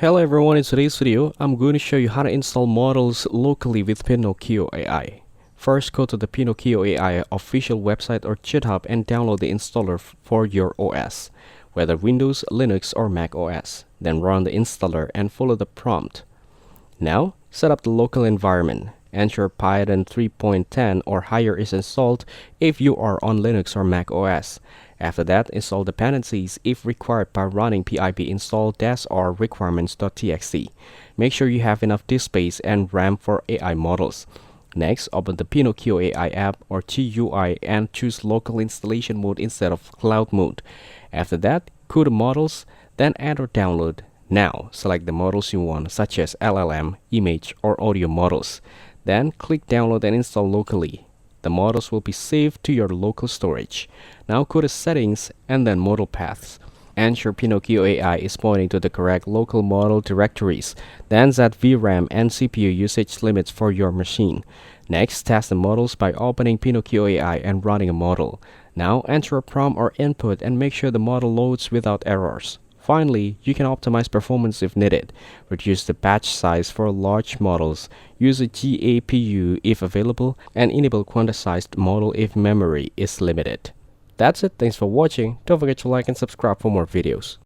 Hello everyone, in today's video, I'm going to show you how to install models locally with Pinokio AI. First, go to the Pinokio AI official website or GitHub and download the installer for your OS, whether Windows, Linux, or Mac OS. Then run the installer and follow the prompt. Now, set up the local environment. Ensure Python 3.10 or higher is installed if you are on Linux or Mac OS. After that, install dependencies if required by running pip install -r requirements.txt. Make sure you have enough disk space and RAM for AI models. Next, open the Pinokio AI app or GUI and choose local installation mode instead of cloud mode. After that, go to models, then add or download. Now, select the models you want, such as LLM, image, or audio models. Then, click download and install locally. The models will be saved to your local storage. Now go to settings and then model paths. Ensure Pinokio AI is pointing to the correct local model directories. Then set VRAM and CPU usage limits for your machine. Next, test the models by opening Pinokio AI and running a model. Now enter a prompt or input and make sure the model loads without errors. Finally, you can optimize performance if needed. Reduce the batch size for large models, use a GAPU if available, and enable quantized model if memory is limited. That's it. Thanks for watching. Don't forget to like and subscribe for more videos.